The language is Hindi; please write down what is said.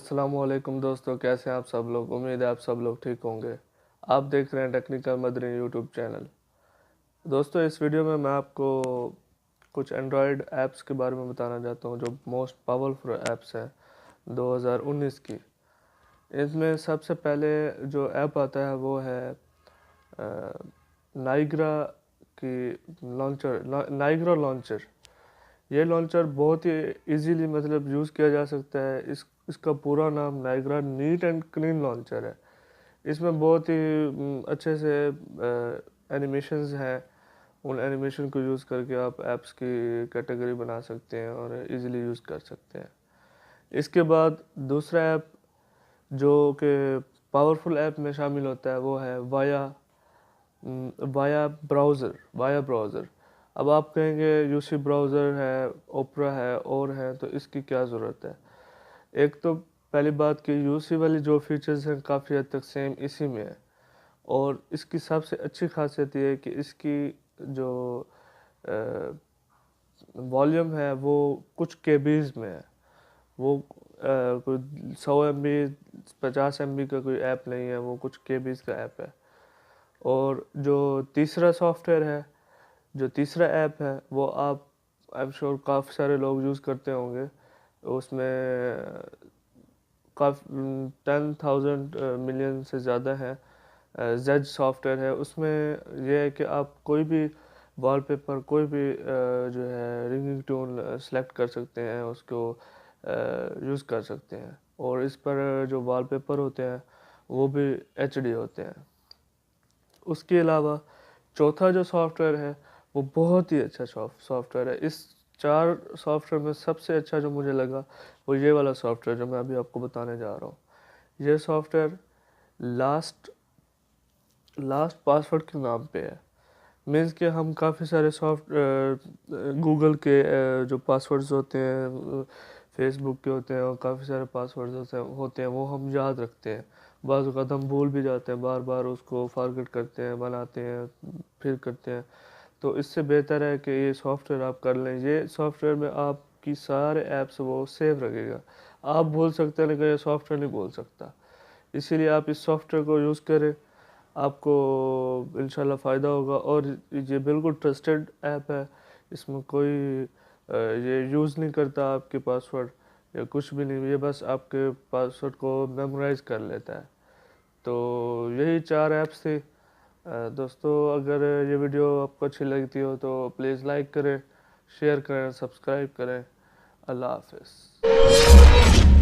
अस्सलामुअलैकुम दोस्तों, कैसे हैं आप सब लोग। उम्मीद है आप सब लोग ठीक होंगे। आप देख रहे हैं टेक्निकल मदनी यूट्यूब चैनल। दोस्तों, इस वीडियो में मैं आपको कुछ एंड्रॉयड ऐप्स के बारे में बताना चाहता हूं जो मोस्ट पावरफुल ऐप्स हैं 2019 की। इसमें सबसे पहले जो ऐप आता है वो है नाइग्रा की नाइग्रा लॉन्चर। ये लॉन्चर बहुत ही इजीली यूज़ किया जा सकता है। इसका पूरा नाम नाइग्रा नीट एंड क्लीन लॉन्चर है। इसमें बहुत ही अच्छे से एनिमेशंस हैं। उन एनिमेशन को यूज़ करके आप ऐप्स की कैटेगरी बना सकते हैं और इजीली यूज़ कर सकते हैं। इसके बाद दूसरा ऐप जो कि पावरफुल ऐप में शामिल होता है वो है वाया ब्राउज़र। अब आप कहेंगे यूसी ब्राउज़र है, ओपरा है और है, तो इसकी क्या ज़रूरत है। एक तो पहली बात कि यूसी वाली जो फीचर्स हैं काफ़ी हद तक सेम इसी में है। और इसकी सबसे अच्छी खासियत ये है कि इसकी जो वॉल्यूम है वो कुछ केबीज़ में है। वो कोई 100 MB 50 MB का कोई ऐप नहीं है, वो कुछ केबीज़ का ऐप है। और जो तीसरा ऐप है वो आप आई एम श्योर काफ़ी सारे लोग यूज़ करते होंगे। उसमें काफ़ी 10,000 मिलियन से ज़्यादा है। जेड सॉफ्टवेयर है। उसमें यह है कि आप कोई भी वॉलपेपर, कोई भी जो है रिंगिंग टोन सेलेक्ट कर सकते हैं, उसको यूज़ कर सकते हैं। और इस पर जो वॉलपेपर होते हैं वो भी HD होते हैं। उसके अलावा चौथा जो सॉफ्टवेयर है वो बहुत ही अच्छा सॉफ्टवेयर है। इस 4 सॉफ्टवेयर में सबसे अच्छा जो मुझे लगा वो ये वाला सॉफ्टवेयर जो मैं अभी आपको बताने जा रहा हूँ। ये सॉफ्टवेयर लास्ट पासवर्ड के नाम पे है। मीन्स कि हम काफ़ी सारे गूगल के जो पासवर्ड्स होते हैं, फेसबुक के होते हैं और काफ़ी सारे पासवर्ड्स होते हैं वो हम याद रखते हैं। बाज़ वक़्त हम भूल भी जाते हैं, बार बार उसको फॉरगेट करते हैं, बनाते हैं, फिर करते हैं। तो इससे बेहतर है कि ये सॉफ्टवेयर आप कर लें। ये सॉफ्टवेयर में आपकी सारे ऐप्स वो सेव रखेगा। आप भूल सकते हैं लेकिन ये सॉफ्टवेयर नहीं भूल सकता। इसीलिए आप इस सॉफ्टवेयर को यूज़ करें, आपको इंशाल्लाह फ़ायदा होगा। और ये बिल्कुल ट्रस्टेड ऐप है। इसमें कोई ये यूज़ नहीं करता आपके पासवर्ड या कुछ भी नहीं, ये बस आपके पासवर्ड को मेमोराइज़ कर लेता है। तो यही 4 ऐप्स थे। दोस्तों, अगर ये वीडियो आपको अच्छी लगती हो तो प्लीज़ लाइक करें, शेयर करें, सब्सक्राइब करें। अल्लाह हाफ़िज़।